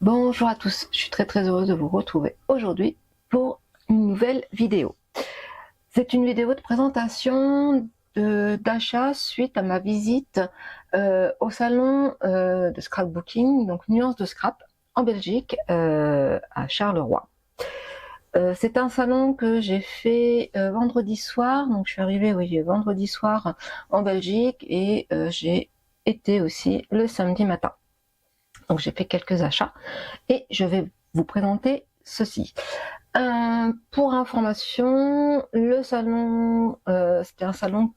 Bonjour à tous, je suis très heureuse de vous retrouver aujourd'hui pour une nouvelle vidéo. C'est une vidéo de présentation d'achat suite à ma visite au salon de scrapbooking, donc Nuance de Scrap en Belgique, à Charleroi. C'est un salon que j'ai fait vendredi soir, donc je suis arrivée vendredi soir en Belgique et j'ai été aussi le samedi matin. Donc j'ai fait quelques achats et je vais vous présenter ceci. Pour information, le salon, c'était un salon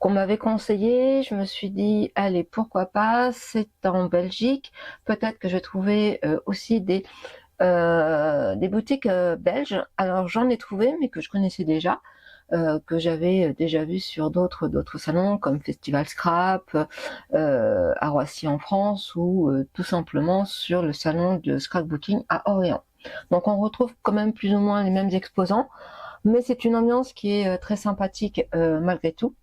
qu'on m'avait conseillé. Je me suis dit, allez, pourquoi pas, c'est en Belgique. Peut-être que je vais trouver aussi des boutiques belges. Alors j'en ai trouvé, mais que je connaissais déjà. Que j'avais déjà vu sur d'autres salons comme Festival Scrap à Roissy en France ou tout simplement sur le salon de scrapbooking à Orléans. Donc on retrouve quand même plus ou moins les mêmes exposants, mais c'est une ambiance qui est très sympathique malgré tout.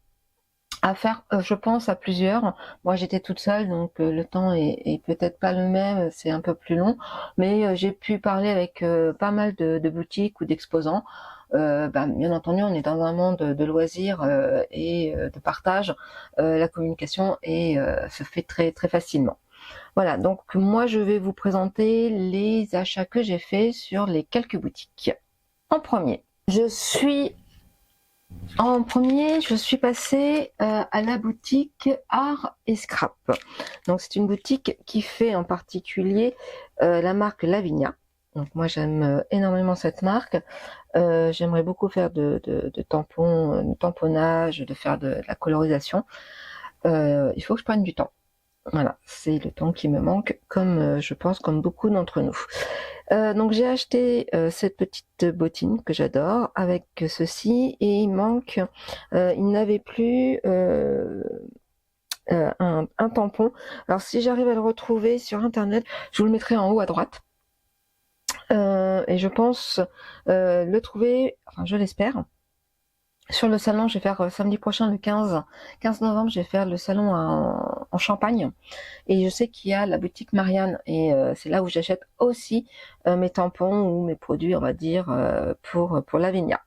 À faire, je pense, à plusieurs. Moi, j'étais toute seule, donc le temps est peut-être pas le même, c'est un peu plus long. Mais j'ai pu parler avec pas mal de boutiques ou d'exposants. Bien entendu, on est dans un monde de loisirs et de partage. La communication se fait très facilement. Voilà, donc moi, je vais vous présenter les achats que j'ai faits sur les quelques boutiques. En premier, je suis passée à la boutique Art et Scrap. Donc c'est une boutique qui fait en particulier la marque Lavinia. Donc moi j'aime énormément cette marque. J'aimerais beaucoup faire de tampons, de tamponnage, de faire de la colorisation. Il faut que je prenne du temps. Voilà, c'est le temps qui me manque, comme je pense comme beaucoup d'entre nous. Donc j'ai acheté cette petite bottine que j'adore avec ceci et il manque, il n'avait plus un tampon. Alors si j'arrive à le retrouver sur internet, je vous le mettrai en haut à droite. Et je pense le trouver, enfin je l'espère. Sur le salon, je vais faire samedi prochain, le 15 novembre, je vais faire le salon en Champagne. Et je sais qu'il y a la boutique Marianne. Et c'est là où j'achète aussi mes tampons ou mes produits, on va dire, pour Lavinia.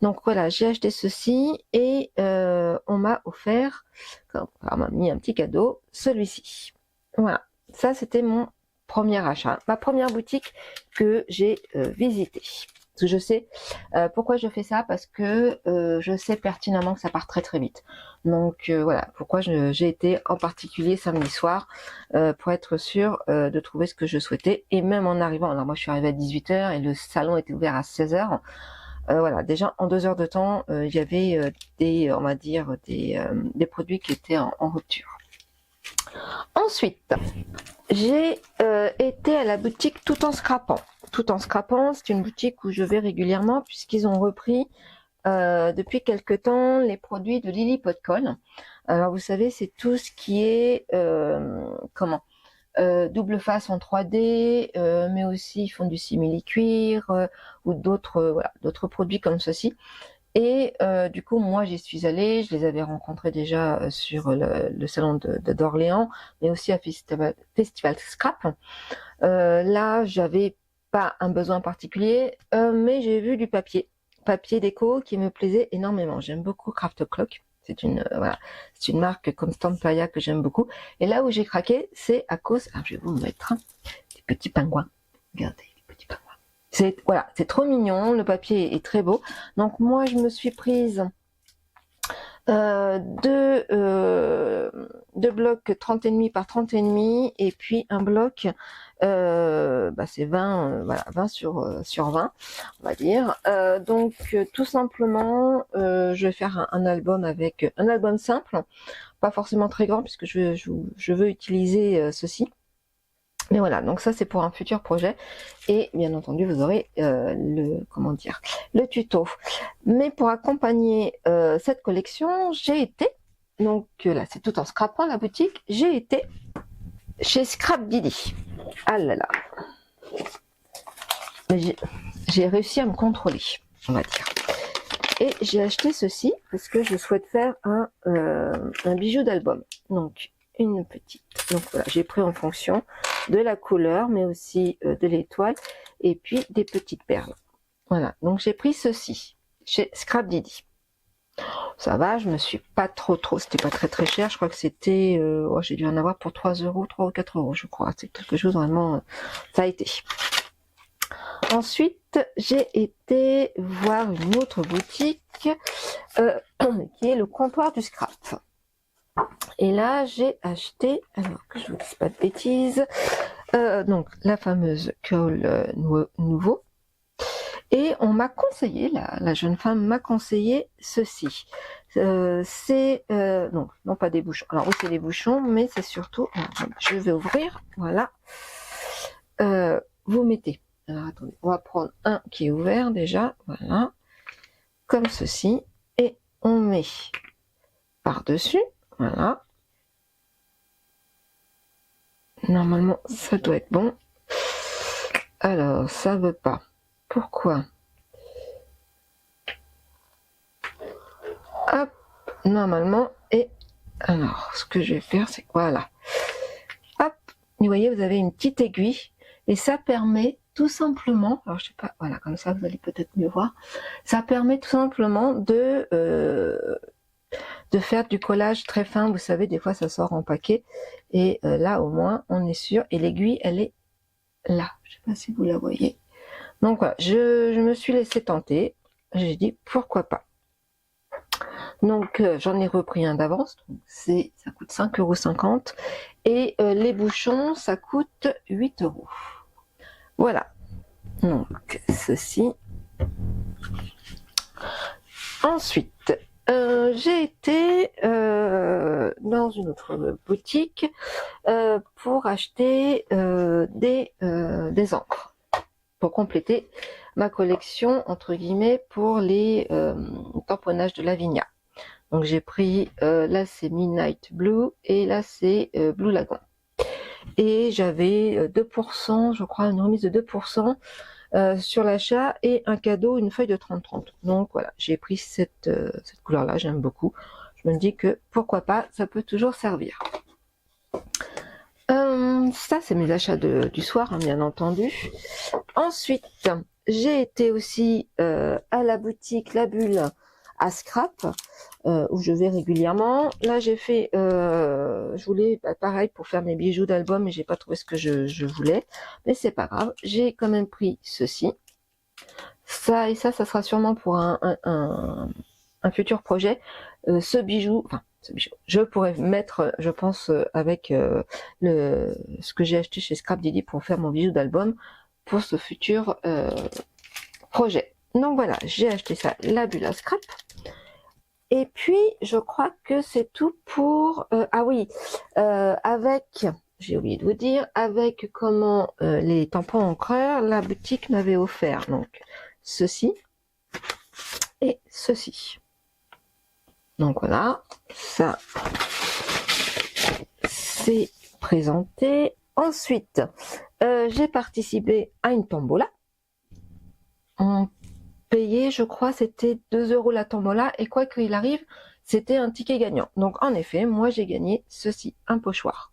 Donc voilà, j'ai acheté ceci et on m'a offert, on m'a mis un petit cadeau, celui-ci. Voilà, ça c'était mon premier achat, ma première boutique que j'ai visitée. Je sais pourquoi je fais ça, parce que je sais pertinemment que ça part très vite. Donc voilà pourquoi j'ai été en particulier samedi soir pour être sûre de trouver ce que je souhaitais. Et même en arrivant, alors moi je suis arrivée à 18h et le salon était ouvert à 16h. Voilà, déjà en 2 heures de temps, il y avait on va dire des produits qui étaient en rupture. Ensuite, j'ai été à la boutique Tout en Scrapant. Tout en Scrapant, c'est une boutique où je vais régulièrement puisqu'ils ont repris depuis quelque temps les produits de Lily Potcol. Alors vous savez, c'est tout ce qui est double face en 3D, mais aussi ils font du simili-cuir ou d'autres produits comme ceci. Et du coup, moi, j'y suis allée, je les avais rencontrés déjà sur le salon d'Orléans, mais aussi à Festival Scrap. Là, j'avais pas un besoin particulier, mais j'ai vu du papier déco qui me plaisait énormément. J'aime beaucoup Craft Clock. C'est une marque comme Stampaya que j'aime beaucoup. Et là où j'ai craqué, c'est à cause, je vais vous mettre des petits pingouins. Regardez. C'est trop mignon, le papier est très beau. Donc moi je me suis prise deux blocs 30,5 par 30,5 et puis un bloc c'est 20 20 sur 20 on va dire. Donc tout simplement je vais faire un album avec un album simple, pas forcément très grand puisque je veux utiliser ceci. Mais voilà, donc ça c'est pour un futur projet et bien entendu vous aurez le tuto. Mais pour accompagner cette collection, j'ai été, donc là c'est tout en scrapant la boutique, j'ai été chez Scrap Didi. Ah là là, j'ai réussi à me contrôler, on va dire. Et j'ai acheté ceci parce que je souhaite faire un bijou d'album. Donc une petite, donc voilà, j'ai pris en fonction. de la couleur, mais aussi de l'étoile, et puis des petites perles. Voilà, donc j'ai pris ceci chez Scrap Didi. Ça va, je me suis pas trop, c'était pas très cher, je crois que c'était, oh, j'ai dû en avoir pour 3 euros, 3 ou 4 euros, je crois, c'est quelque chose vraiment, ça a été. Ensuite, j'ai été voir une autre boutique, qui est le comptoir du scrap. Et là, j'ai acheté, alors que je vous dise pas de bêtises, donc la fameuse Cole Nouveau. Et on m'a conseillé, la jeune femme m'a conseillé ceci. C'est non pas des bouchons. Alors oui, c'est des bouchons, mais c'est surtout, je vais ouvrir, voilà. Vous mettez, alors attendez, on va prendre un qui est ouvert déjà, voilà, comme ceci, et on met par-dessus, voilà. Normalement, ça doit être bon. Alors, ça veut pas. Pourquoi? Hop, normalement, et alors, ce que je vais faire, c'est voilà. Hop, vous voyez, vous avez une petite aiguille, et ça permet tout simplement, alors je sais pas, voilà, comme ça, vous allez peut-être mieux voir, ça permet tout simplement de faire du collage très fin. Vous savez, des fois, ça sort en paquet, et là, au moins, on est sûr, et l'aiguille, elle est là. Je sais pas si vous la voyez. Donc voilà, je me suis laissé tenter. J'ai dit pourquoi pas. Donc j'en ai repris un d'avance. Ça coûte 5,50 € et les bouchons ça coûte 8 €. Voilà. Donc ceci. Ensuite, j'ai été dans une autre boutique pour acheter des encres, pour compléter ma collection entre guillemets pour les tamponnages de Lavinia. Donc j'ai pris là c'est Midnight Blue et là c'est Blue Lagoon. Et j'avais 2%, je crois, une remise de 2% sur l'achat et un cadeau, une feuille de 30-30. Donc voilà, j'ai pris cette couleur-là, j'aime beaucoup. Je me dis que pourquoi pas, ça peut toujours servir. Ça, c'est mes achats du soir, hein, bien entendu. Ensuite, j'ai été aussi à la boutique La Bulle à Scrap, où je vais régulièrement. Là, j'ai fait, je voulais, pareil, pour faire mes bijoux d'album, mais j'ai pas trouvé ce que je voulais. Mais c'est pas grave, j'ai quand même pris ceci. Ça et ça sera sûrement pour un futur projet. Ce bijou, je pourrais mettre, je pense, avec ce que j'ai acheté chez Scrap Didi pour faire mon bijou d'album pour ce futur projet. Donc voilà, j'ai acheté ça, la bulle à scrap. Et puis, je crois que c'est tout pour... ah oui, avec, j'ai oublié de vous dire, avec comment les tampons encreurs, la boutique m'avait offert donc ceci et ceci. Donc voilà, ça c'est présenté. Ensuite, j'ai participé à une tombola. On payait, je crois, c'était 2 € la tombola. Et quoi qu'il arrive, c'était un ticket gagnant. Donc en effet, moi j'ai gagné ceci, un pochoir.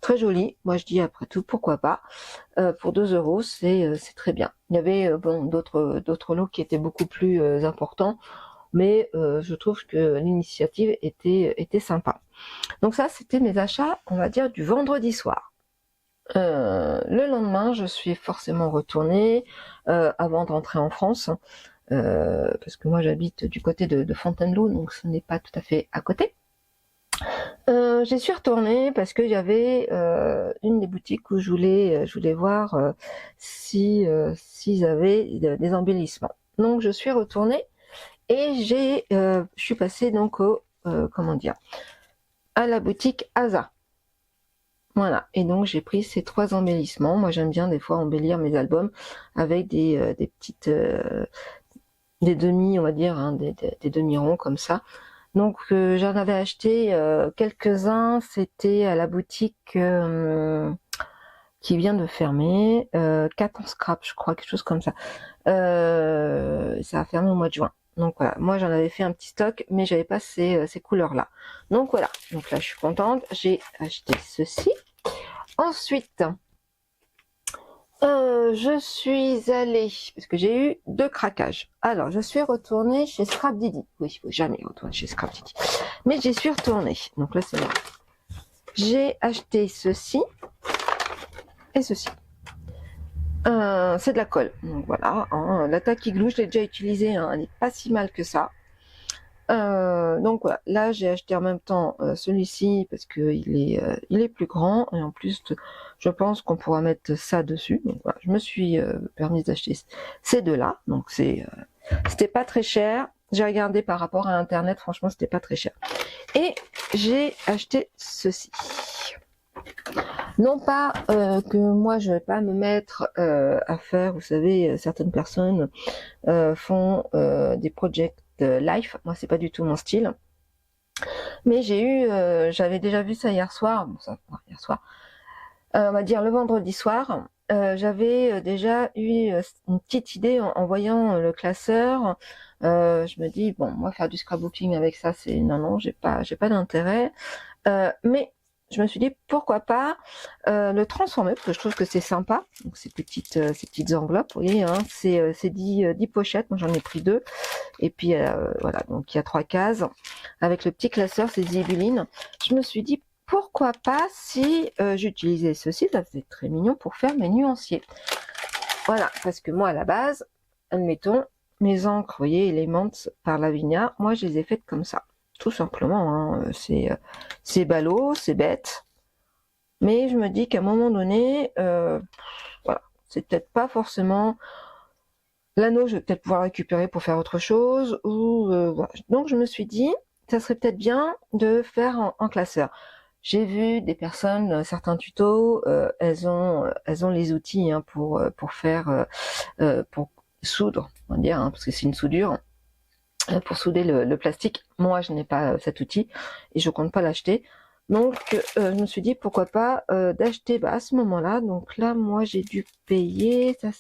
Très joli. Moi je dis après tout, pourquoi pas. Pour 2 €, c'est très bien. Il y avait bon, d'autres lots qui étaient beaucoup plus importants. Mais je trouve que l'initiative était sympa. Donc ça, c'était mes achats, on va dire, du vendredi soir. Le lendemain, je suis forcément retournée avant de rentrer en France, parce que moi j'habite du côté de Fontainebleau, donc ce n'est pas tout à fait à côté. J'y suis retournée parce que j'avais une des boutiques où je voulais voir s'ils avaient des embellissements. Donc je suis retournée. Et je suis passée donc comment dire, à la boutique Asa. Voilà. Et donc j'ai pris ces 3 embellissements. Moi j'aime bien des fois embellir mes albums avec des petites, des demi, on va dire, hein, des demi-ronds comme ça. Donc j'en avais acheté quelques-uns. C'était à la boutique qui vient de fermer, 4 en scrap, je crois, quelque chose comme ça. Ça a fermé au mois de juin. Donc voilà, moi j'en avais fait un petit stock, mais j'avais pas ces couleurs-là. Donc voilà, donc là je suis contente, j'ai acheté ceci. Ensuite, Je suis allée, parce que j'ai eu 2 craquages. Alors, je suis retournée chez Scrap Didi. Oui, il faut jamais retourner chez Scrap Didi. Mais j'y suis retournée. Donc là, c'est bon. J'ai acheté ceci et ceci. C'est de la colle. Donc voilà, hein, la Tacky Glue, je l'ai déjà utilisée, hein, elle n'est pas si mal que ça. Donc voilà, là j'ai acheté en même temps celui-ci parce que il est plus grand et en plus je pense qu'on pourra mettre ça dessus. Donc voilà, je me suis permise d'acheter ces deux-là. Donc c'était pas très cher. J'ai regardé par rapport à internet, franchement c'était pas très cher. Et j'ai acheté ceci. Non pas que moi je vais pas me mettre à faire, vous savez, certaines personnes font des project life, moi c'est pas du tout mon style. Mais j'avais déjà vu ça hier soir, bon ça, hier soir, on va dire le vendredi soir, j'avais déjà eu une petite idée en voyant le classeur. Je me dis bon, moi faire du scrapbooking avec ça, c'est non, j'ai pas d'intérêt. Mais je me suis dit pourquoi pas le transformer parce que je trouve que c'est sympa. Donc ces petites enveloppes, vous voyez, hein, c'est 10 pochettes. Moi j'en ai pris 2 et puis voilà, donc il y a 3 cases avec le petit classeur, c'est Zibeline. Je me suis dit pourquoi pas si j'utilisais ceci, ça c'est très mignon pour faire mes nuanciers. Voilà, parce que moi à la base, admettons mes encres, vous voyez, Elements par Lavinia, moi je les ai faites comme ça. Tout simplement, hein, c'est ballot, c'est bête, mais je me dis qu'à un moment donné, voilà, c'est peut-être pas forcément l'anneau, je vais peut-être pouvoir récupérer pour faire autre chose, ou voilà. Donc je me suis dit, ça serait peut-être bien de faire en classeur. J'ai vu des personnes, certains tutos, elles ont les outils hein, pour faire, pour soudre, on va dire, hein, parce que c'est une soudure. Pour souder le plastique. Moi, je n'ai pas cet outil et je compte pas l'acheter. Donc, je me suis dit pourquoi pas d'acheter à ce moment-là. Donc là, moi, j'ai dû payer. Ça,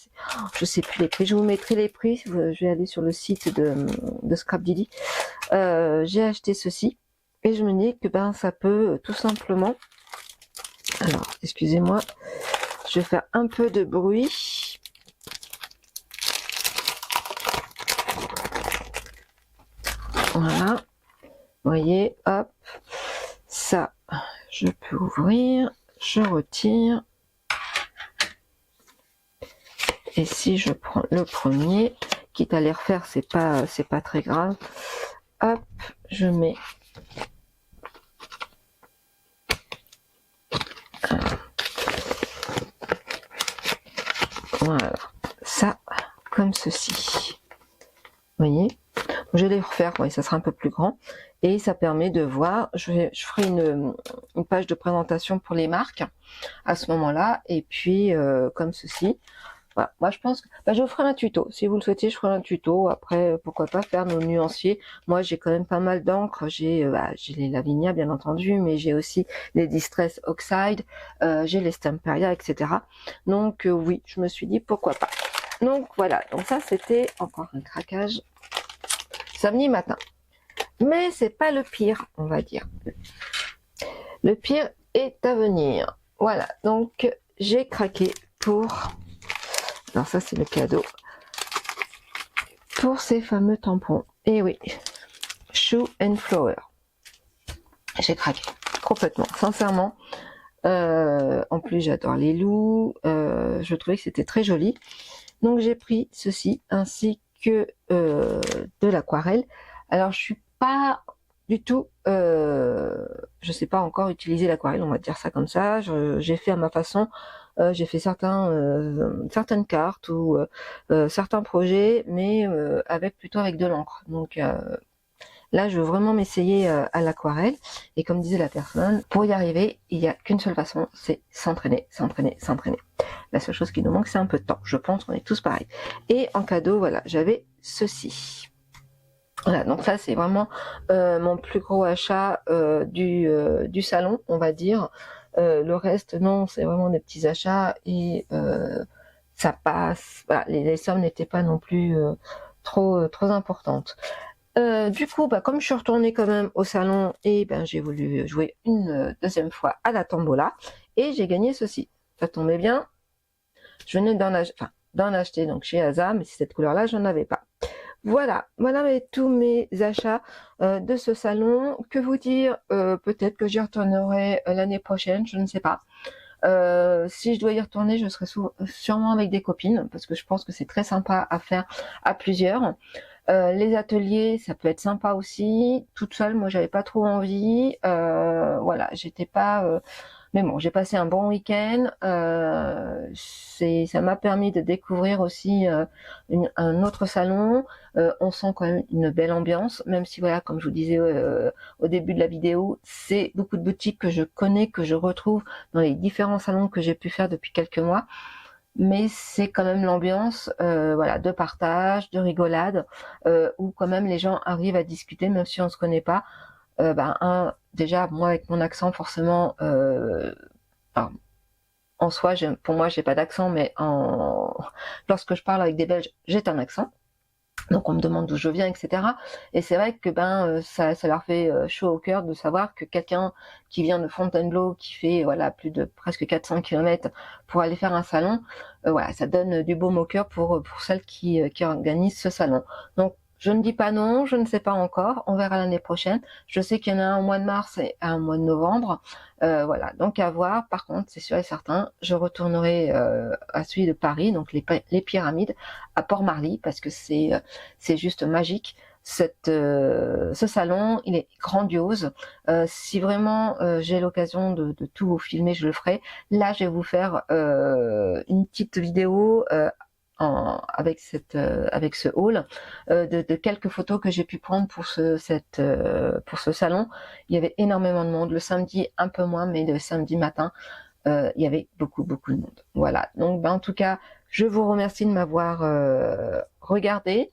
je sais plus les prix. Je vous mettrai les prix. Je vais aller sur le site de Scrap Didi. J'ai acheté ceci et je me dis que ça peut tout simplement. Alors, excusez-moi, je vais faire un peu de bruit. Voilà, vous voyez, hop, ça, je peux ouvrir, je retire, et si je prends le premier, quitte à les refaire, c'est pas très grave, hop, je mets, voilà, ça, comme ceci, vous voyez. Je vais les refaire, oui, ça sera un peu plus grand. Et ça permet de voir, je ferai une page de présentation pour les marques à ce moment-là. Et puis, comme ceci. Voilà. Moi, je pense que je vous ferai un tuto. Si vous le souhaitez, je ferai un tuto. Après, pourquoi pas faire nos nuanciers. Moi, j'ai quand même pas mal d'encre. J'ai les Lavinia, bien entendu, mais j'ai aussi les Distress Oxide, j'ai les Stamperia, etc. Donc, oui, je me suis dit, pourquoi pas. Donc, voilà. Donc, ça, c'était encore un craquage samedi matin. Mais c'est pas le pire, on va dire. Le pire est à venir. Voilà, donc j'ai craqué pour... Alors ça c'est le cadeau. Pour ces fameux tampons. Et oui, Shoe and Flower. J'ai craqué, complètement, sincèrement. En plus j'adore les loups. Je trouvais que c'était très joli. Donc j'ai pris ceci, ainsi que de l'aquarelle. Alors je suis pas du tout, je sais pas encore utiliser l'aquarelle, on va dire ça comme ça. J'ai fait à ma façon. J'ai fait certaines cartes ou certains projets, mais plutôt avec de l'encre. Donc là, je veux vraiment m'essayer à l'aquarelle. Et comme disait la personne, pour y arriver, il n'y a qu'une seule façon, c'est s'entraîner, s'entraîner, s'entraîner. La seule chose qui nous manque, c'est un peu de temps. Je pense qu'on est tous pareils. Et en cadeau, voilà, j'avais ceci. Voilà, donc ça, c'est vraiment mon plus gros achat du salon, on va dire. Le reste, non, c'est vraiment des petits achats et ça passe. Voilà, les sommes n'étaient pas non plus trop importantes. Du coup, comme je suis retournée quand même au salon et j'ai voulu jouer une deuxième fois à la tombola et j'ai gagné ceci. Ça tombait bien. Je venais d'en acheter donc chez Asa, mais cette couleur-là, j'en avais pas. Voilà, tous mes achats de ce salon. Que vous dire, peut-être que j'y retournerai l'année prochaine, je ne sais pas. Si je dois y retourner, je serai sûrement avec des copines, parce que je pense que c'est très sympa à faire à plusieurs. Les ateliers, ça peut être sympa aussi. Toute seule, moi, j'avais pas trop envie. Voilà, j'étais pas... Mais bon, j'ai passé un bon week-end. Ça m'a permis de découvrir aussi un autre salon. On sent quand même une belle ambiance, même si voilà, comme je vous disais au début de la vidéo, c'est beaucoup de boutiques que je connais, que je retrouve dans les différents salons que j'ai pu faire depuis quelques mois. Mais c'est quand même l'ambiance voilà, de partage, de rigolade, où quand même les gens arrivent à discuter, même si on se connaît pas. Déjà, moi, avec mon accent, forcément, en soi, pour moi, j'ai pas d'accent, mais lorsque je parle avec des Belges, j'ai un accent. Donc, on me demande d'où je viens, etc. Et c'est vrai que ça leur fait chaud au cœur de savoir que quelqu'un qui vient de Fontainebleau, qui fait voilà plus de presque 400 km pour aller faire un salon, voilà, ça donne du baume au cœur pour celles qui organisent ce salon. Donc, je ne dis pas non, je ne sais pas encore, on verra l'année prochaine. Je sais qu'il y en a un au mois de mars et un au mois de novembre. Voilà, donc à voir. Par contre, c'est sûr et certain, je retournerai à celui de Paris, donc les pyramides, à Port-Marly, parce que c'est juste magique. Ce salon, il est grandiose. Si vraiment j'ai l'occasion de tout vous filmer, je le ferai. Là, je vais vous faire une petite vidéo avec ce haul de quelques photos que j'ai pu prendre pour ce salon. Il y avait énormément de monde. Le samedi un peu moins, mais le samedi matin il y avait beaucoup de monde. Voilà, donc en tout cas, je vous remercie de m'avoir regardé,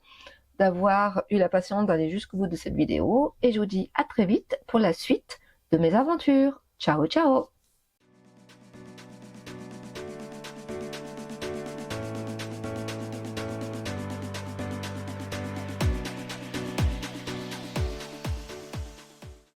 d'avoir eu la patience d'aller jusqu'au bout de cette vidéo, et je vous dis à très vite pour la suite de mes aventures. Ciao ciao.